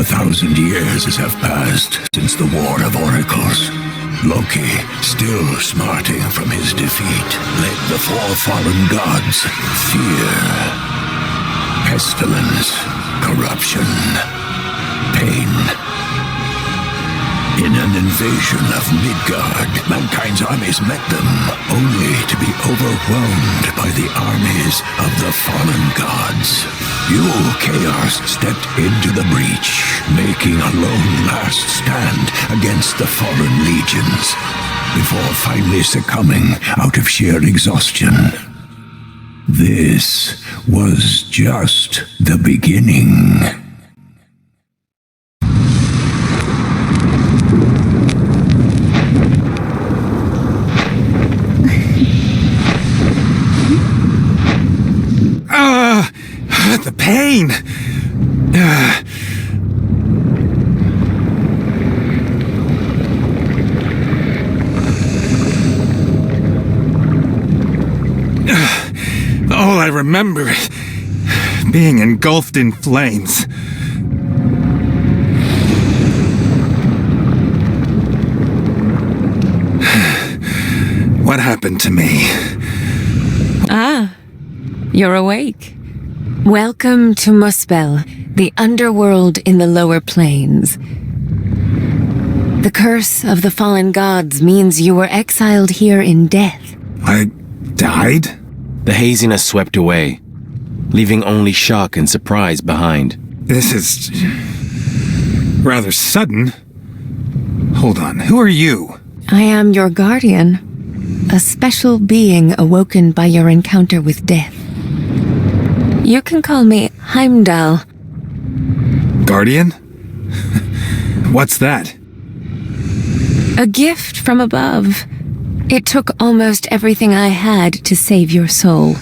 1,000 years have passed since the War of Oracles. Loki, still smarting from his defeat, led the four fallen gods. Fear, pestilence, corruption, pain. In an invasion of Midgard, mankind's armies met them, only to be overwhelmed by the armies of the fallen gods. You, Chaos, stepped into the breach, making a lone last stand against the fallen legions, before finally succumbing out of sheer exhaustion. This was just the beginning. The pain! All I remember is being engulfed in flames. What happened to me? Ah, you're awake. Welcome to Muspel, the underworld in the lower planes. The curse of the fallen gods means you were exiled here in death. I died? The haziness swept away, leaving only shock and surprise behind. This is rather sudden. Hold on, who are you? I am your guardian, a special being awoken by your encounter with death. You can call me Heimdall. Guardian? What's that? A gift from above. It took almost everything I had to save your soul.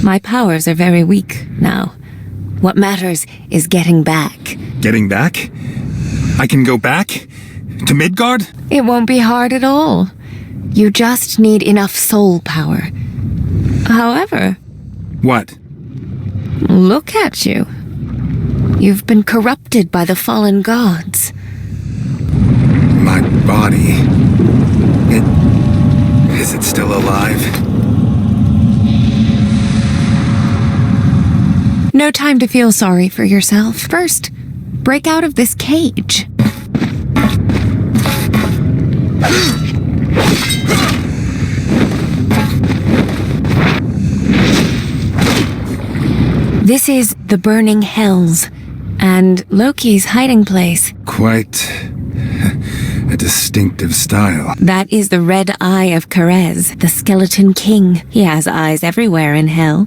My powers are very weak now. What matters is getting back. Getting back? I can go back? To Midgard? It won't be hard at all. You just need enough soul power. However... What? Look at you. You've been corrupted by the fallen gods. My body... Is it still alive? No time to feel sorry for yourself. First, break out of this cage. This is the Burning Hells, and Loki's hiding place. Quite a distinctive style. That is the red eye of Karez, the skeleton king. He has eyes everywhere in hell.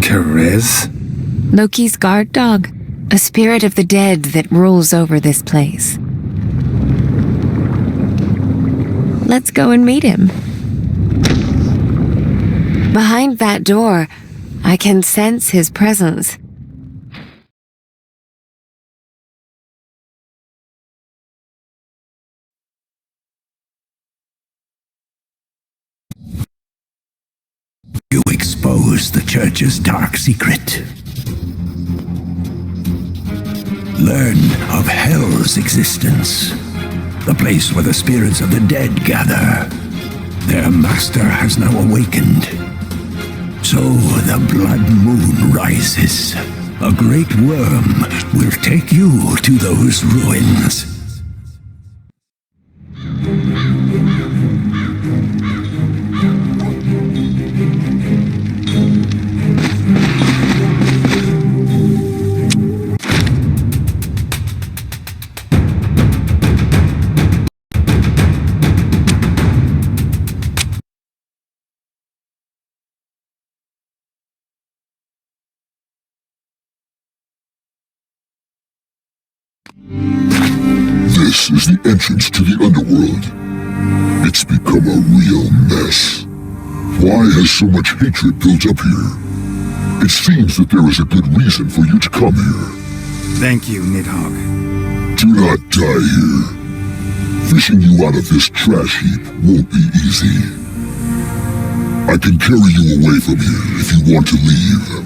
Karez? Loki's guard dog, a spirit of the dead that rules over this place. Let's go and meet him. Behind that door, I can sense his presence. You expose the church's dark secret. Learn of Hell's existence, the place where the spirits of the dead gather. Their master has now awakened. So the blood moon rises. A great worm will take you to those ruins. This is the entrance to the underworld. It's become a real mess. Why has so much hatred built up here? It seems that there is a good reason for you to come here. Thank you, Nidhogg. Do not die here. Fishing you out of this trash heap won't be easy. I can carry you away from here if you want to leave.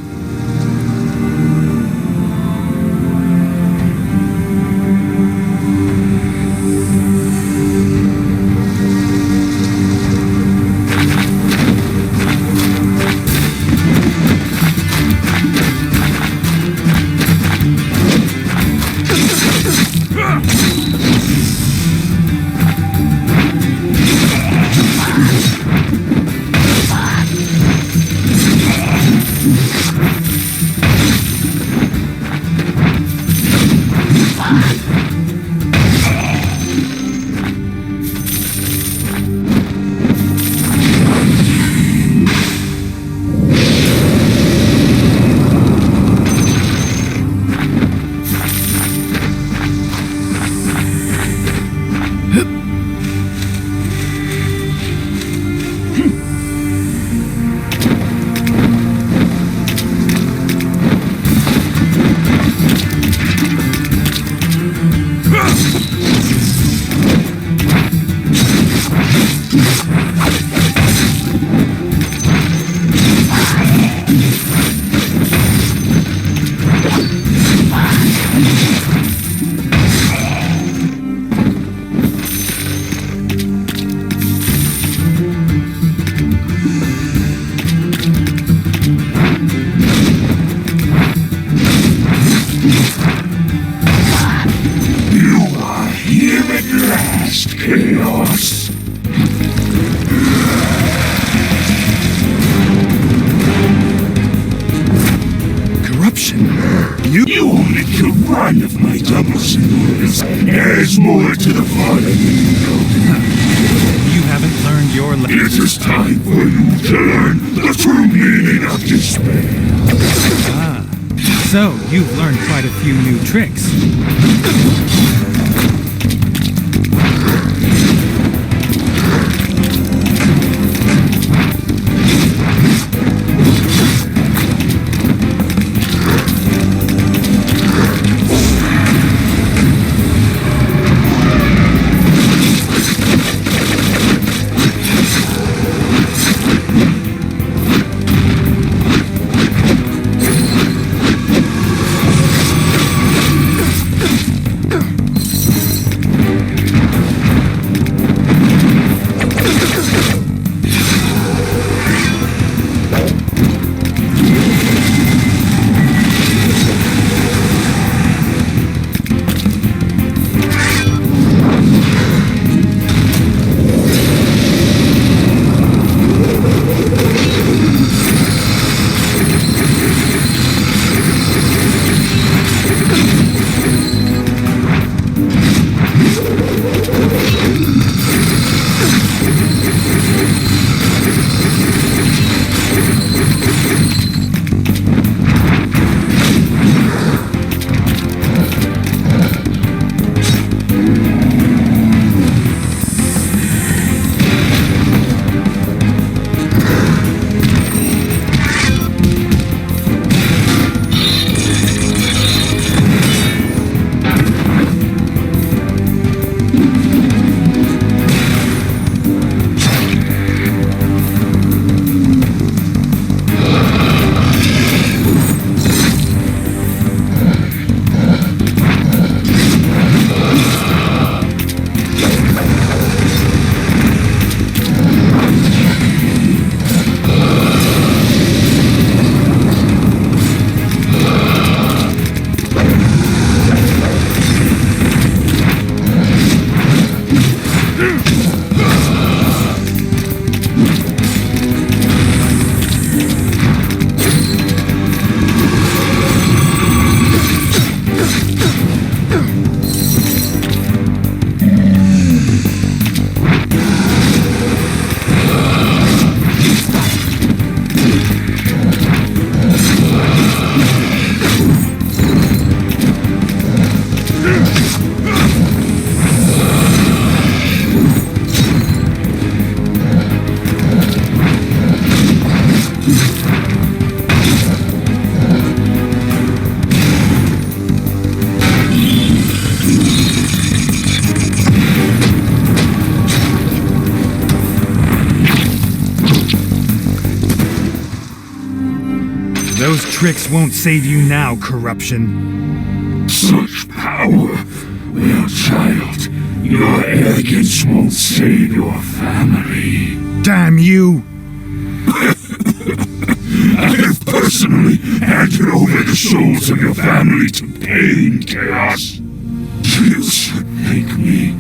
chaos. Corruption? You only killed one of my double singles. There's more to the fallen. You haven't learned your It is time for you to learn the true meaning of despair. So, you've learned quite a few new tricks. Those tricks won't save you now, corruption. Such power! Well, child, your arrogance won't save your family. Damn you! I have personally handed over the souls of your family to pain, Chaos. You should thank me.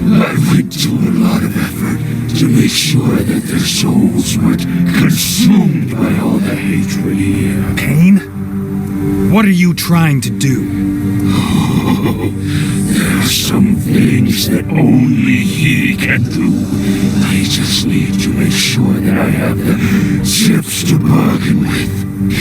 I went to a lot of effort to make sure that their souls weren't consumed by all the hatred here. Pain? What are you trying to do? Oh, there are some things that only he can do. I just need to make sure that I have the chips to bargain with.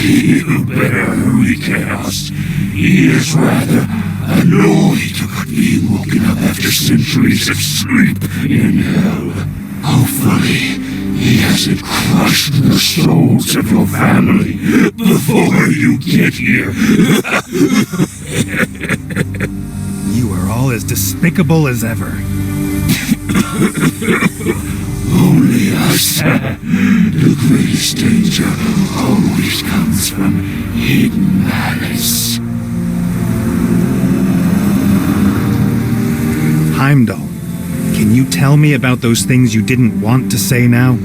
You better hurry, Chaos. He is rather annoyed about being woken up after centuries of sleep in hell. Hopefully, he hasn't crushed the souls of your family before you get here. You are all as despicable as ever. Only us. The greatest danger always comes from hidden malice. Heimdall, can you tell me about those things you didn't want to say now?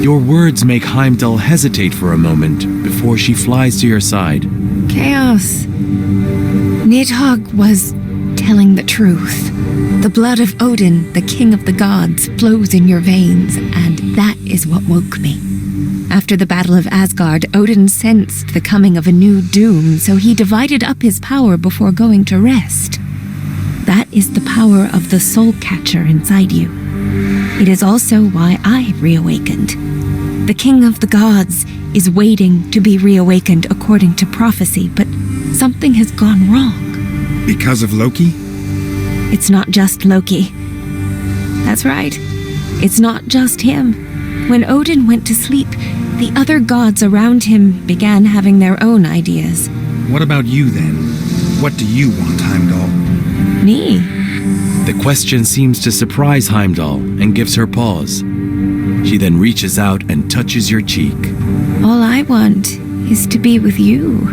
Your words make Heimdall hesitate for a moment before she flies to your side. Chaos. Nidhogg was telling the truth. The blood of Odin, the king of the gods, flows in your veins, and that is what woke me. After the Battle of Asgard, Odin sensed the coming of a new doom, so he divided up his power before going to rest. That is the power of the soul catcher inside you. It is also why I reawakened. The king of the gods is waiting to be reawakened according to prophecy, but something has gone wrong. Because of Loki? It's not just Loki. That's right. It's not just him. When Odin went to sleep, the other gods around him began having their own ideas. What about you then? What do you want, Heimdall? Me? The question seems to surprise Heimdall and gives her pause. She then reaches out and touches your cheek. All I want is to be with you.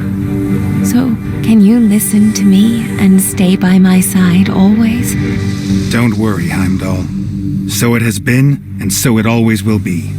So, can you listen to me and stay by my side always? Don't worry, Heimdall. So it has been, and so it always will be.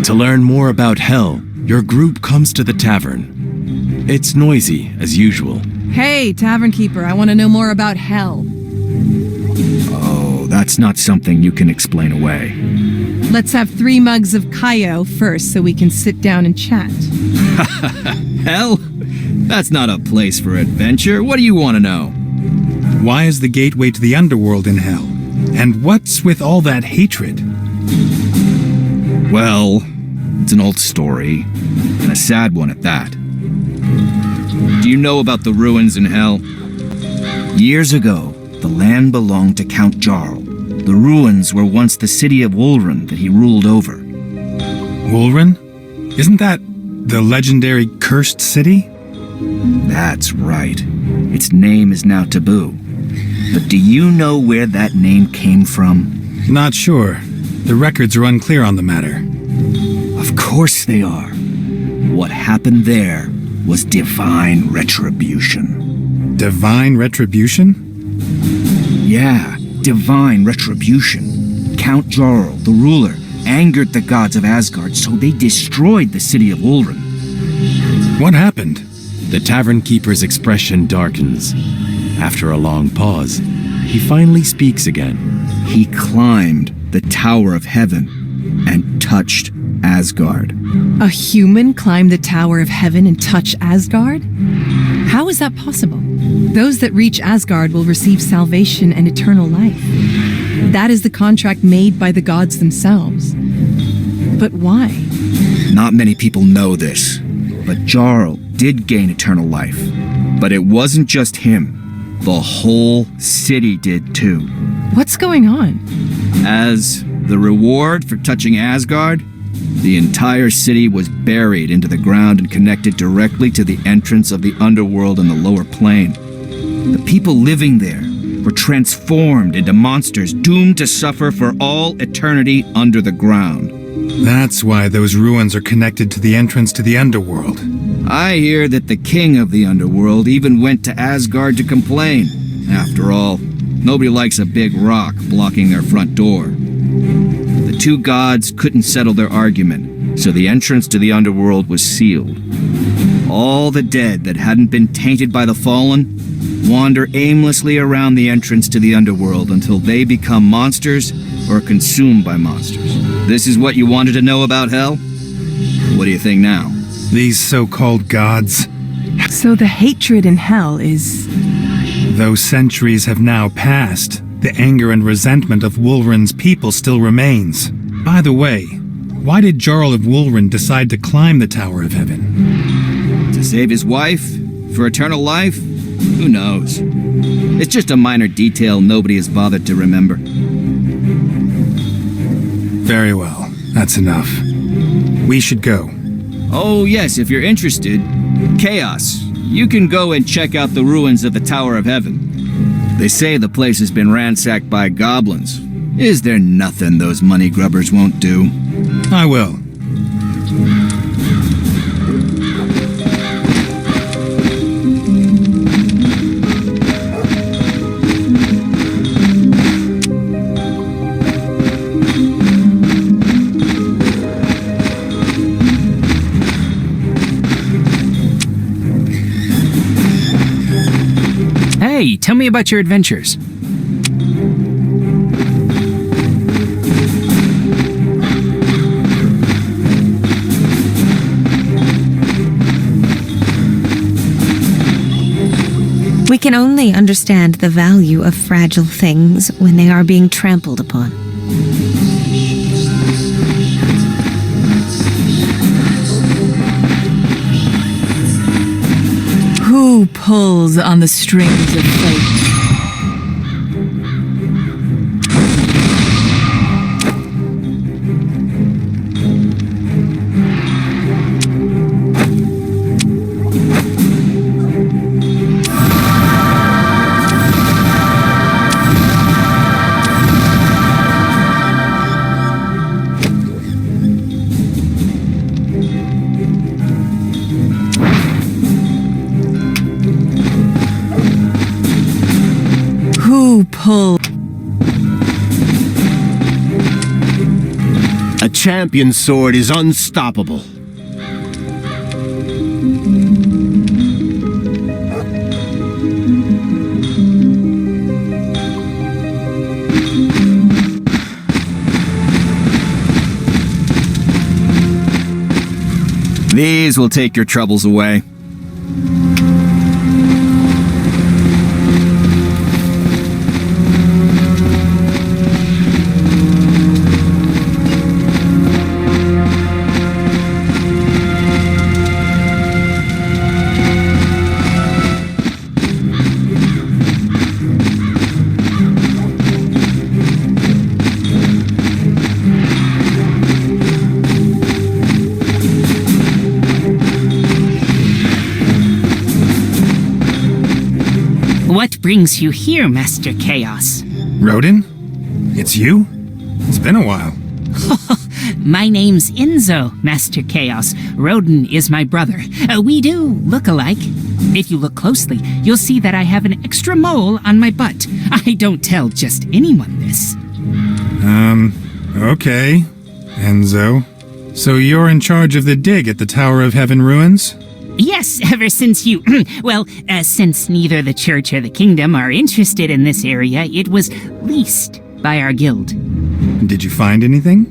To learn more about Hell, your group comes to the tavern. It's noisy, as usual. Hey, tavern keeper, I want to know more about Hell. Oh, that's not something you can explain away. Let's have 3 mugs of Kaio first so we can sit down and chat. Hell? That's not a place for adventure. What do you want to know? Why is the gateway to the underworld in Hell? And what's with all that hatred? Well, it's an old story, and a sad one at that. Do you know about the ruins in Hell? Years ago, the land belonged to Count Jarl. The ruins were once the city of Wolrun that he ruled over. Wolrun? Isn't that the legendary cursed city? That's right. Its name is now taboo. But do you know where that name came from? Not sure. The records are unclear on the matter. Of course they are. What happened there was divine retribution. Divine retribution? Yeah, divine retribution. Count Jarl, the ruler, angered the gods of Asgard, so they destroyed the city of Ulrun. What happened? The tavern keeper's expression darkens. After a long pause, he finally speaks again. He climbed the Tower of Heaven and touched Asgard. A human climbed the Tower of Heaven and touch Asgard? How is that possible? Those that reach Asgard will receive salvation and eternal life. That is the contract made by the gods themselves. But why? Not many people know this, but Jarl did gain eternal life. But it wasn't just him. The whole city did too. What's going on? As the reward for touching Asgard, the entire city was buried into the ground and connected directly to the entrance of the underworld in the lower plane. The people living there were transformed into monsters doomed to suffer for all eternity under the ground. That's why those ruins are connected to the entrance to the underworld. I hear that the king of the underworld even went to Asgard to complain. After all, nobody likes a big rock blocking their front door. The two gods couldn't settle their argument, so the entrance to the underworld was sealed. All the dead that hadn't been tainted by the fallen wander aimlessly around the entrance to the underworld until they become monsters or consumed by monsters. This is what you wanted to know about Hell? What do you think now? These so-called gods. So the hatred in Hell is... Though centuries have now passed, the anger and resentment of Wolrun's people still remains. By the way, why did Jarl of Wolrun decide to climb the Tower of Heaven? To save his wife? For eternal life? Who knows? It's just a minor detail nobody has bothered to remember. Very well, that's enough. We should go. Oh yes, if you're interested. Chaos. You can go and check out the ruins of the Tower of Heaven. They say the place has been ransacked by goblins. Is there nothing those money grubbers won't do? I will. Hey, tell me about your adventures. We can only understand the value of fragile things when they are being trampled upon. Who pulls on the strings of fate? champion sword is unstoppable. These will take your troubles away. What brings you here, Master Chaos? Rodin? It's you? It's been a while. My name's Enzo, Master Chaos. Rodin is my brother. We do look alike. If you look closely, you'll see that I have an extra mole on my butt. I don't tell just anyone this. Okay, Enzo. So you're in charge of the dig at the Tower of Heaven ruins? Yes, ever since you... since neither the church or the kingdom are interested in this area, it was leased by our guild. Did you find anything?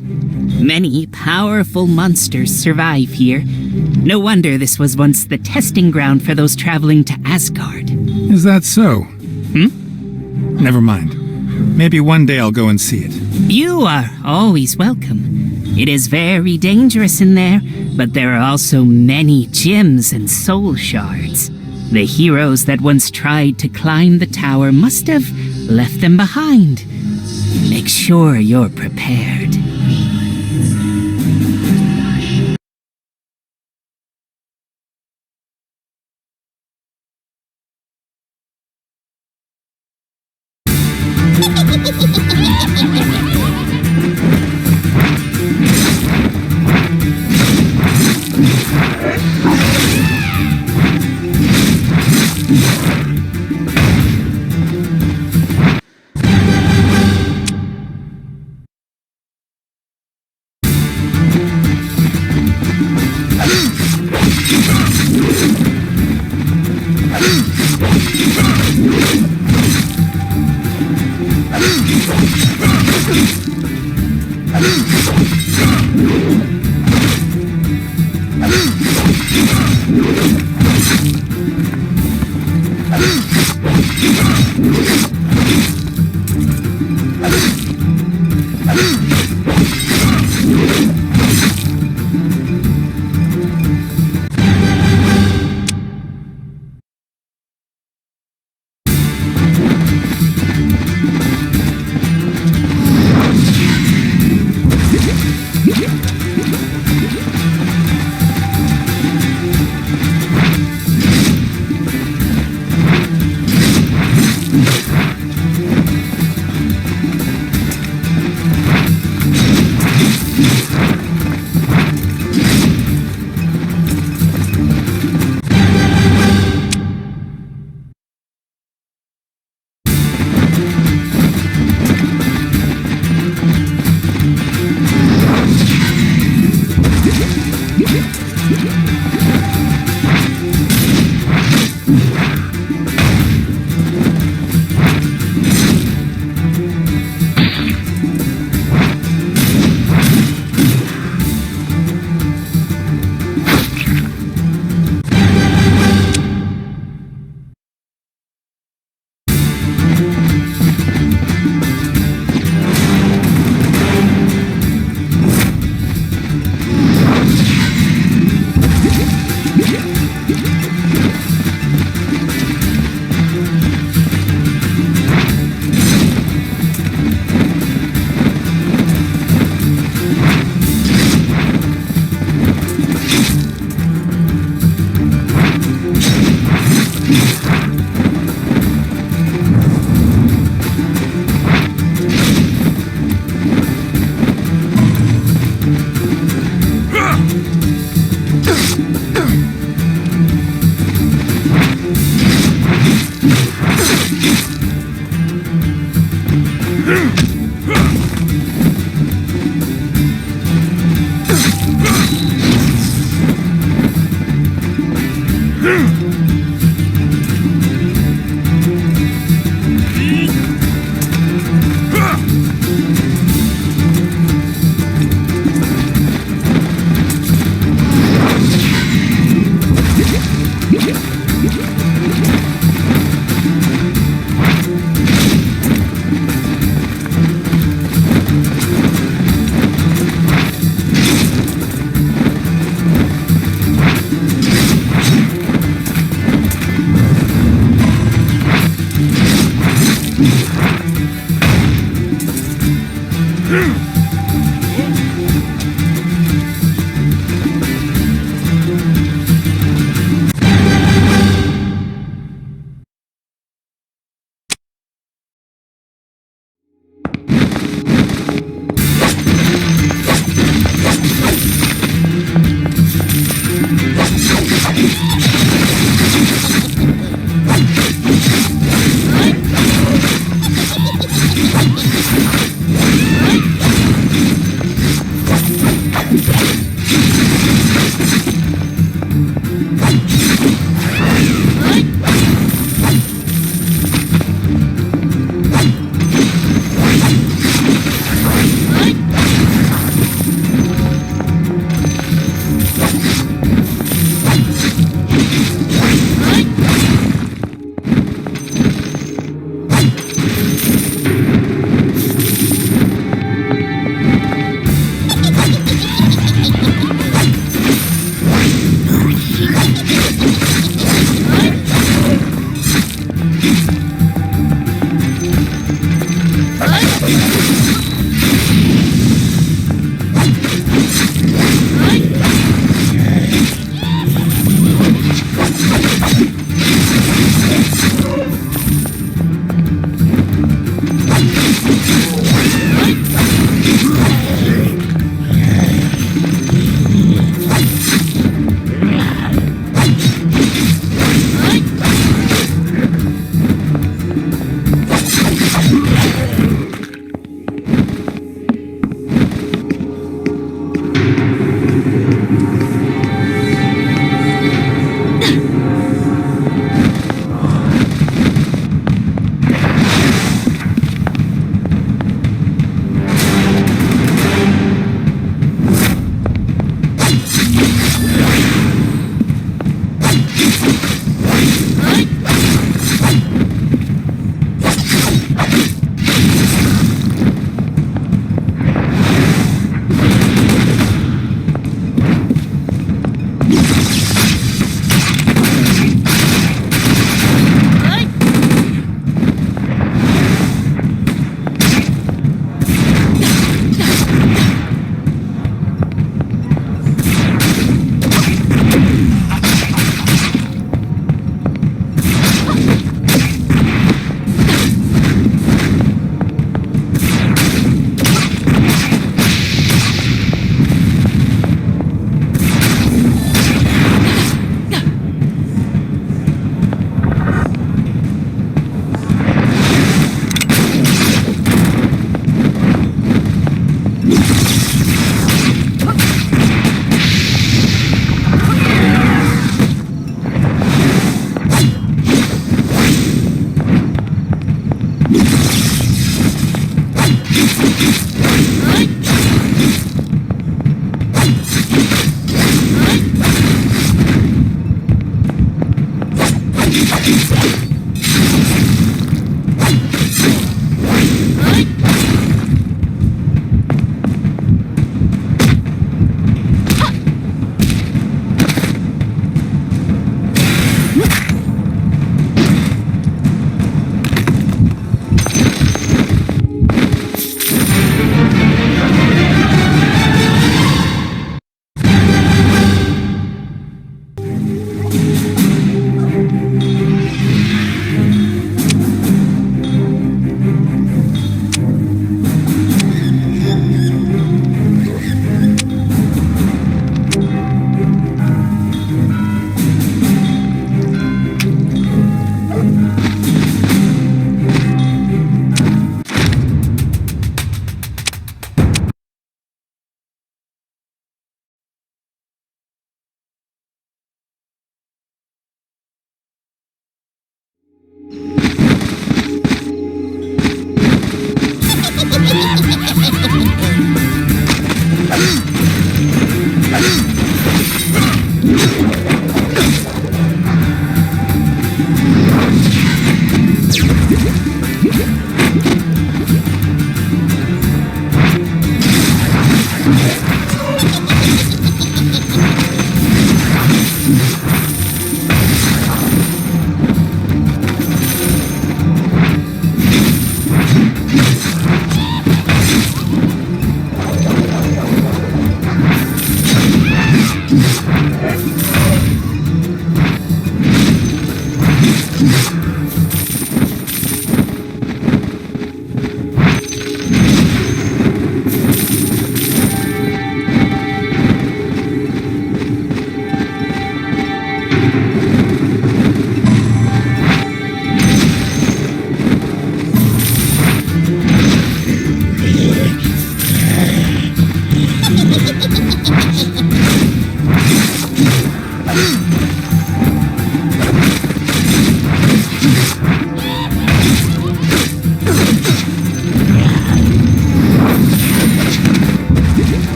Many powerful monsters survive here. No wonder this was once the testing ground for those traveling to Asgard. Is that so? Never mind. Maybe one day I'll go and see it. You are always welcome. It is very dangerous in there, but there are also many gems and soul shards. The heroes that once tried to climb the tower must have left them behind. Make sure you're prepared.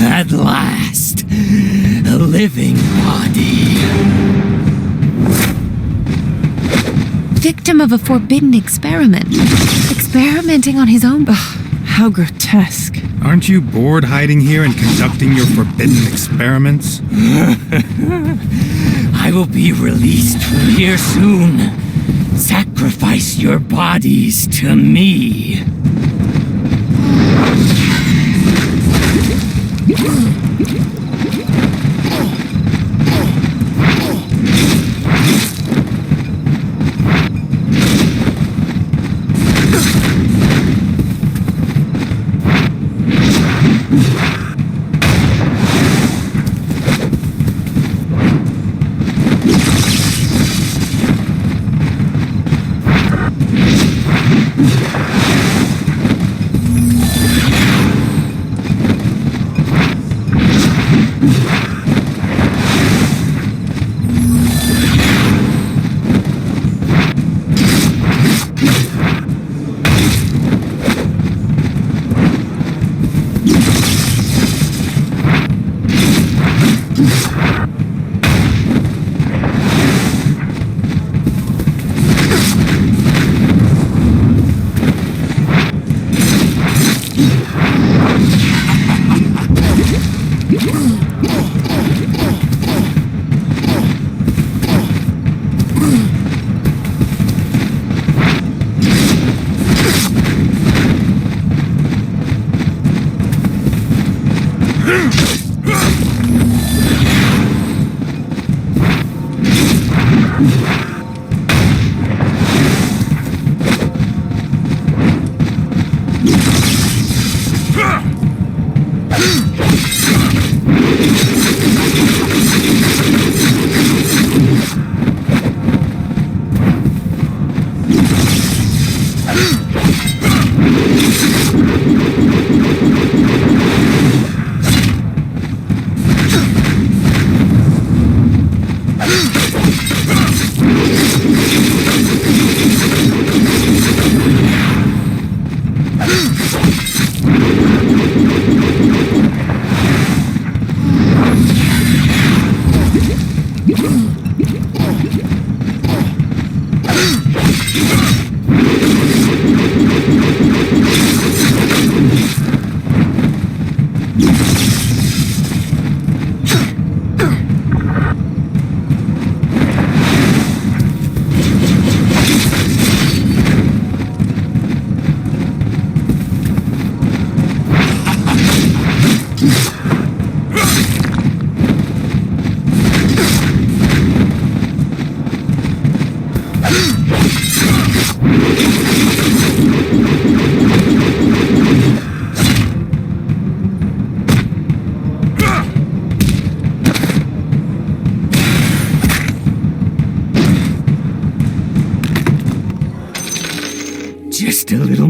At last, a living body. Victim of a forbidden experiment. Experimenting on his own. How grotesque. Aren't you bored hiding here and conducting your forbidden experiments? I will be released from here soon. Sacrifice your bodies to me.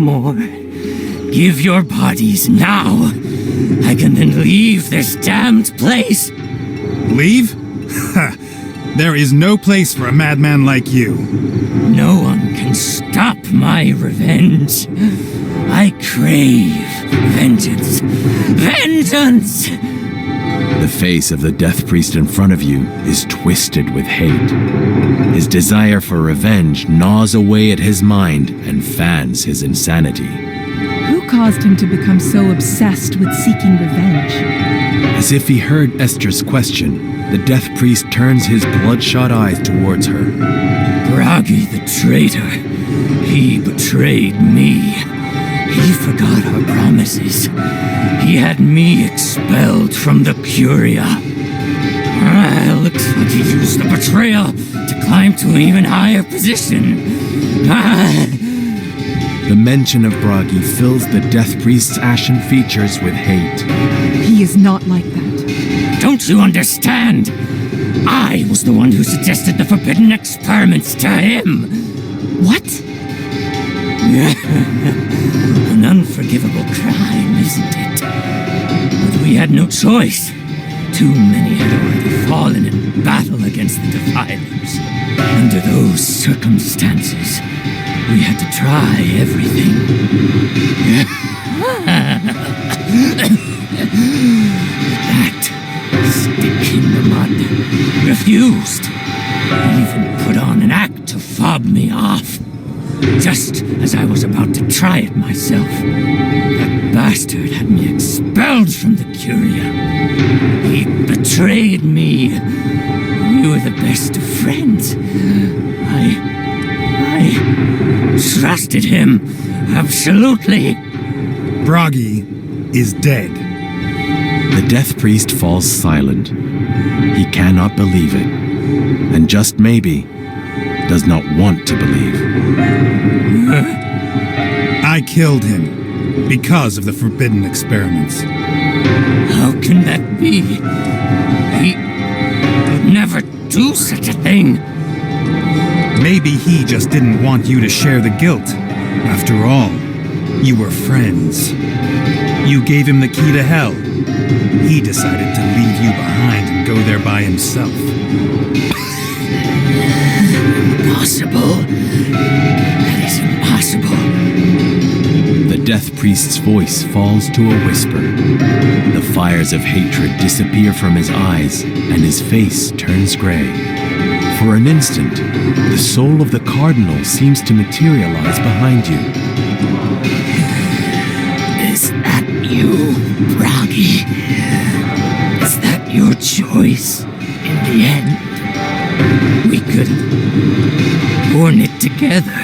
more. Give your bodies now. I can then leave this damned place. Leave? Ha! There is no place for a madman like you. No one can stop my revenge. I crave vengeance. Vengeance! The face of the Death Priest in front of you is twisted with hate. His desire for revenge gnaws away at his mind and fans his insanity. Who caused him to become so obsessed with seeking revenge? As if he heard Esther's question, the Death Priest turns his bloodshot eyes towards her. Bragi the traitor. He betrayed me. He forgot our promises. He had me expelled from the Curia. Looks like he used the betrayal to climb to an even higher position. The mention of Bragi fills the Death Priest's ashen features with hate. He is not like that. Don't you understand? I was the one who suggested the forbidden experiments to him. What? An unforgivable crime, isn't it? But we had no choice. Too many had already fallen in battle against the Defilers. Under those circumstances, we had to try everything. That stick in the mud refused. He even put on an act to fob me off. Just as I was about to try it myself, that bastard had me expelled from the Curia. He betrayed me. We were the best of friends. I trusted him. Absolutely. Bragi is dead. The Death Priest falls silent. He cannot believe it, and just maybe, does not want to believe. I killed him because of the forbidden experiments. How can that be? He would never do such a thing. Maybe he just didn't want you to share the guilt. After all, you were friends. You gave him the key to hell. He decided to leave you behind and go there by himself. Impossible. That is impossible. The Death Priest's voice falls to a whisper. The fires of hatred disappear from his eyes, and his face turns gray. For an instant, the soul of the Cardinal seems to materialize behind you. Is that you, Bragi? Is that your choice in the end? We could have borne it together.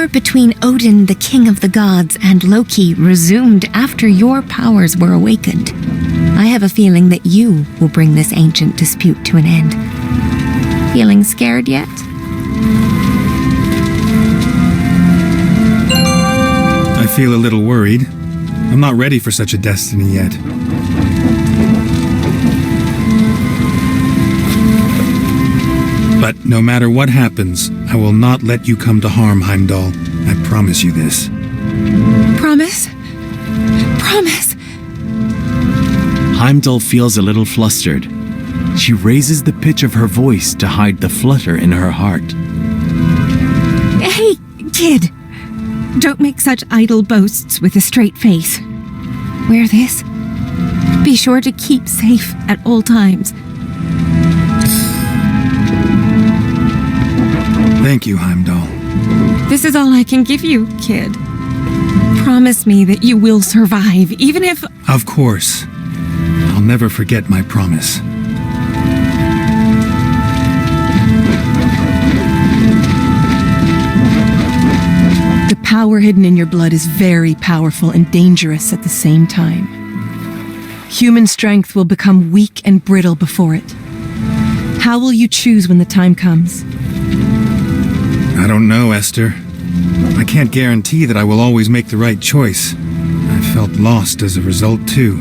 war between Odin, the king of the gods, and Loki resumed after your powers were awakened. I have a feeling that you will bring this ancient dispute to an end. Feeling scared yet? I feel a little worried. I'm not ready for such a destiny yet. But no matter what happens, I will not let you come to harm, Heimdall. I promise you this. Promise? Promise? Heimdall feels a little flustered. She raises the pitch of her voice to hide the flutter in her heart. Hey, kid! Don't make such idle boasts with a straight face. Wear this. Be sure to keep safe at all times. Thank you, Heimdall. This is all I can give you, kid. Promise me that you will survive, even if... Of course. I'll never forget my promise. The power hidden in your blood is very powerful and dangerous at the same time. Human strength will become weak and brittle before it. How will you choose when the time comes? I don't know, Esther. I can't guarantee that I will always make the right choice. I felt lost as a result, too.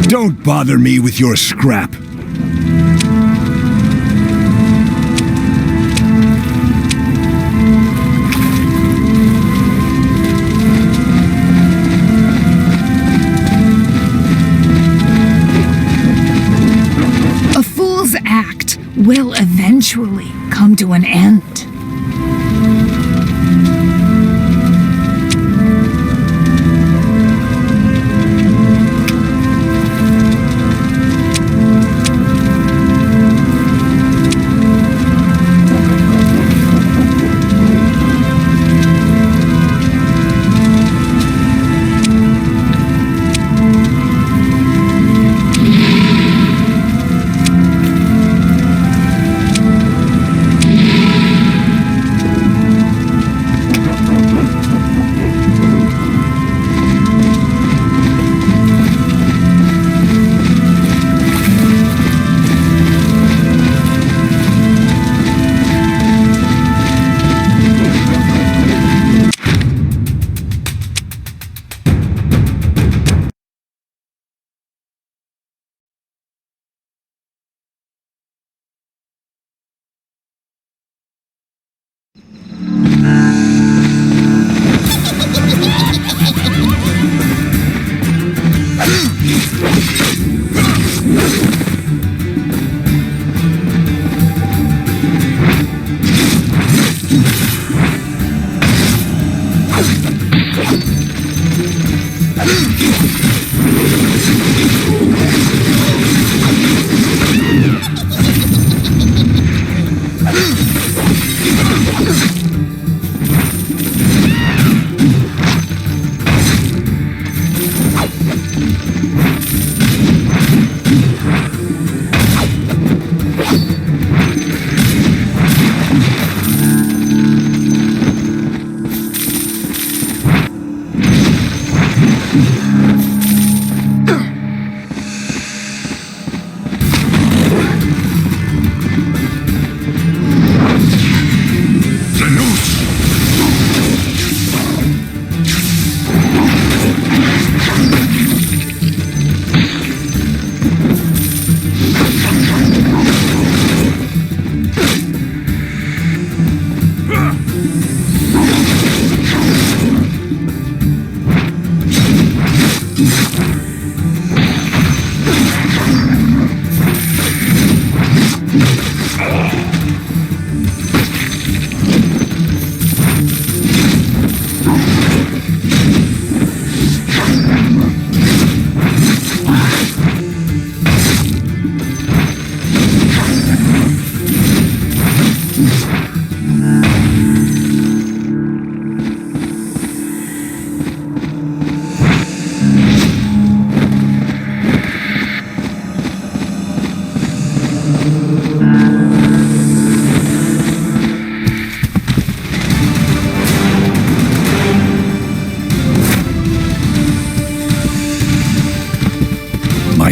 Don't bother me with your scrap. A fool's act will eventually come to an end.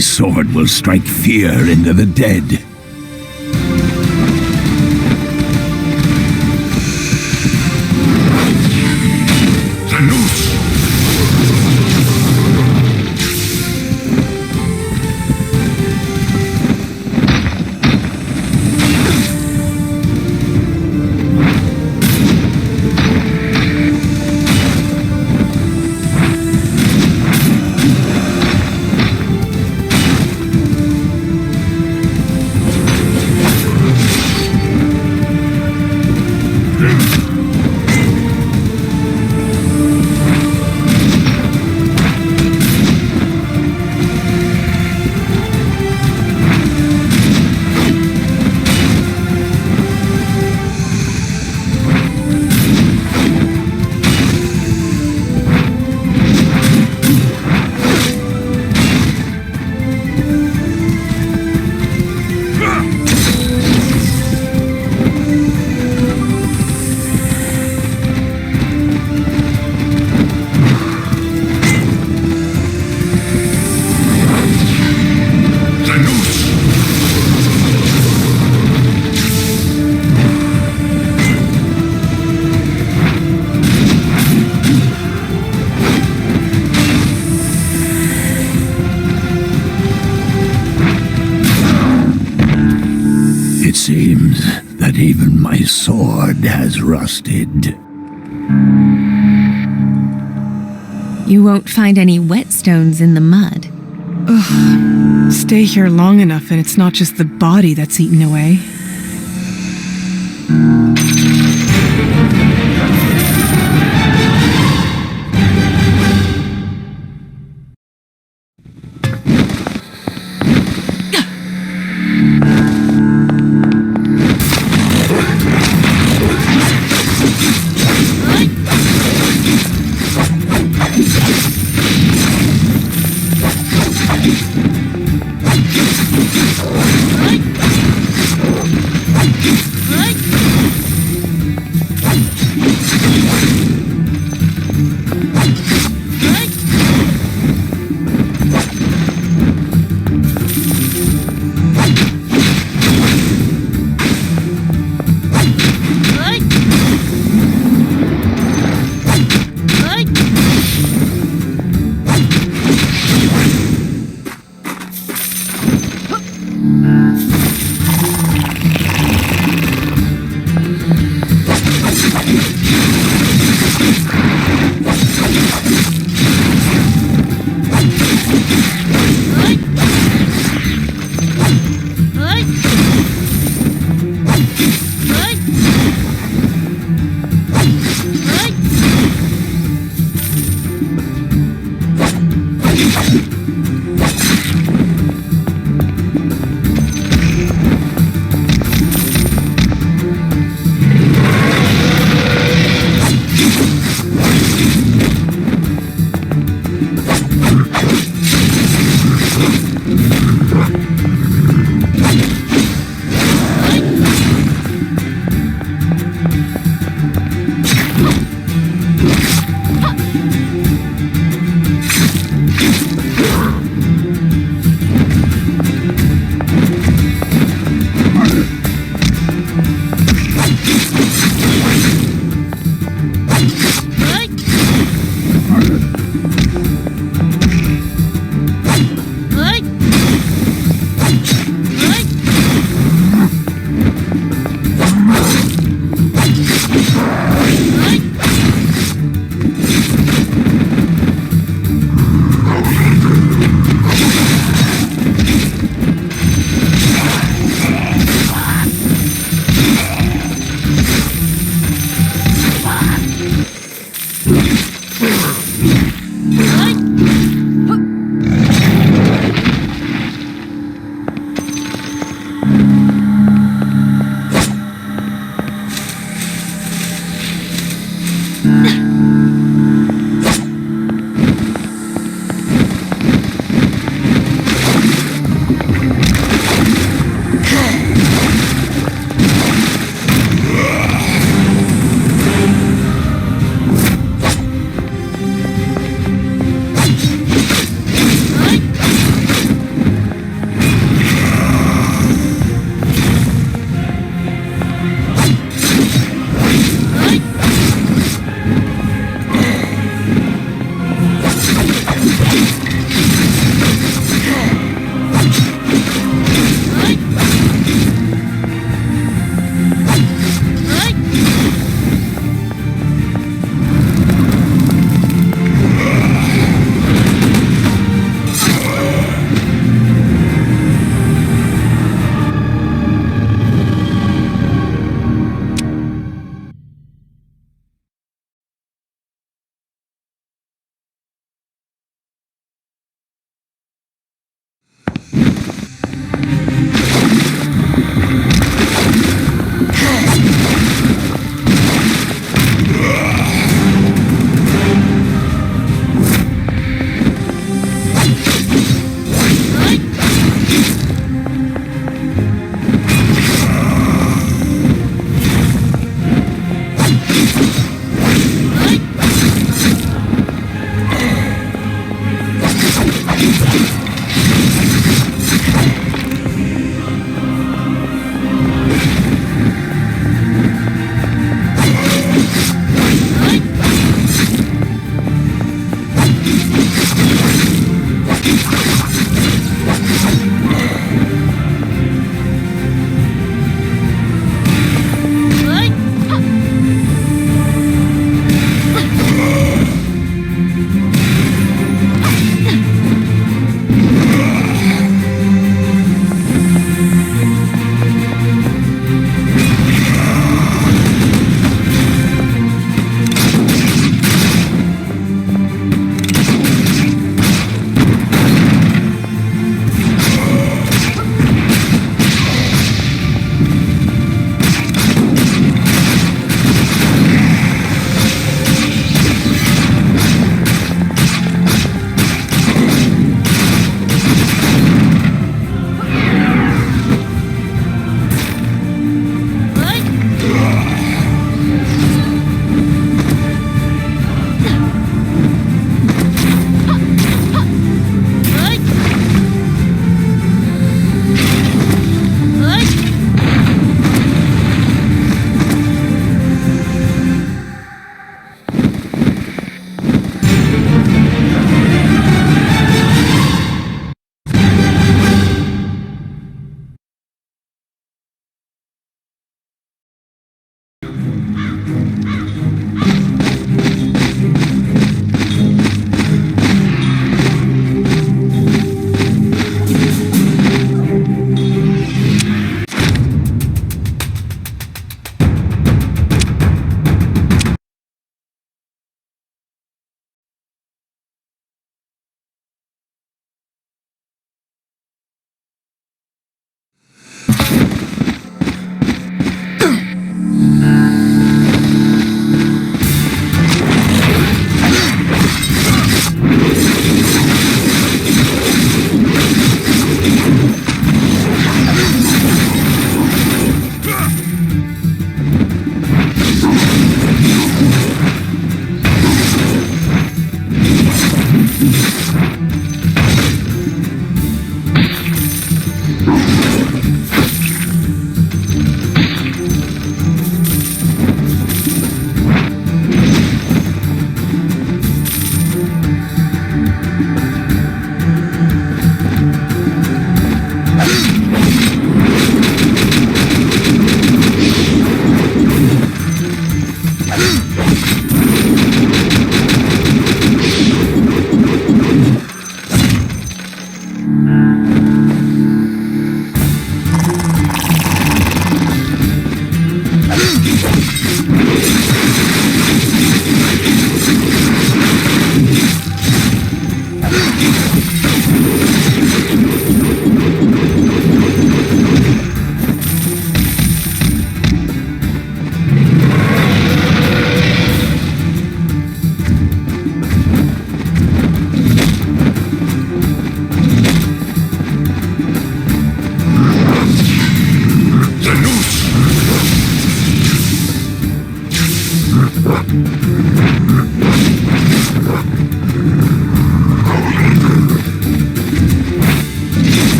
My sword will strike fear into the dead. It seems that even my sword has rusted. You won't find any whetstones in the mud. Ugh. Stay here long enough and it's not just the body that's eaten away.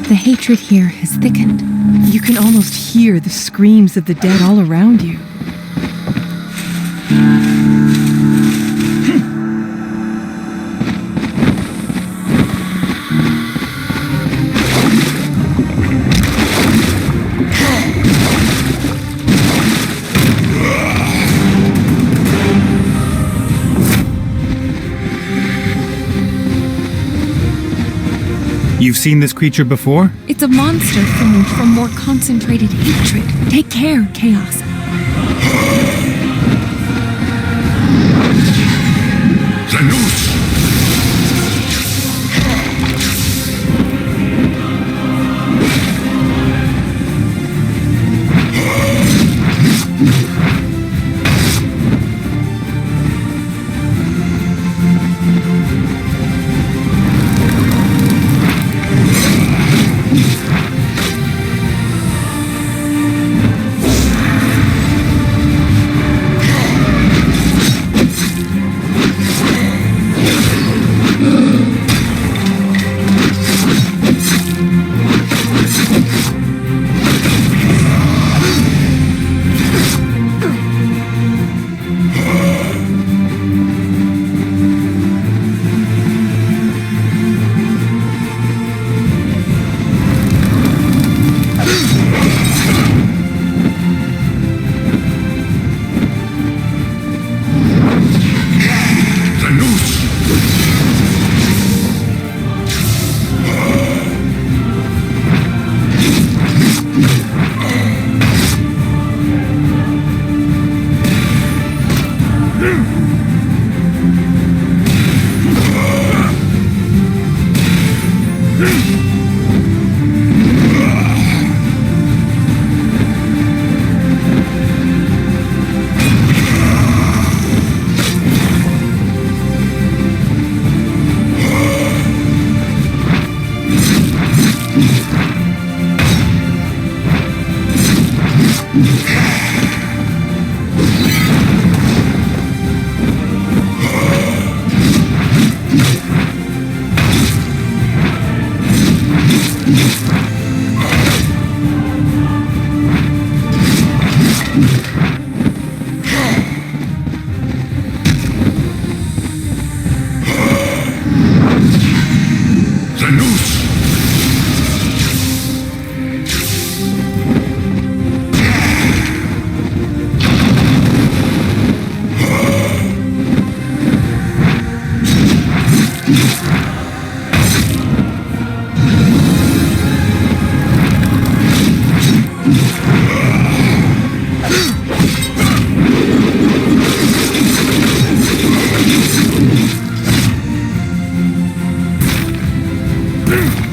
The hatred here has thickened. You can almost hear the screams of the dead all around you. You've seen this creature before? It's a monster formed from more concentrated hatred. Take care, Chaos. The noose! Ugh!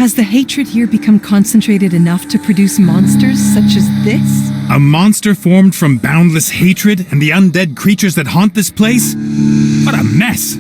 Has the hatred here become concentrated enough to produce monsters such as this? A monster formed from boundless hatred and the undead creatures that haunt this place? What a mess!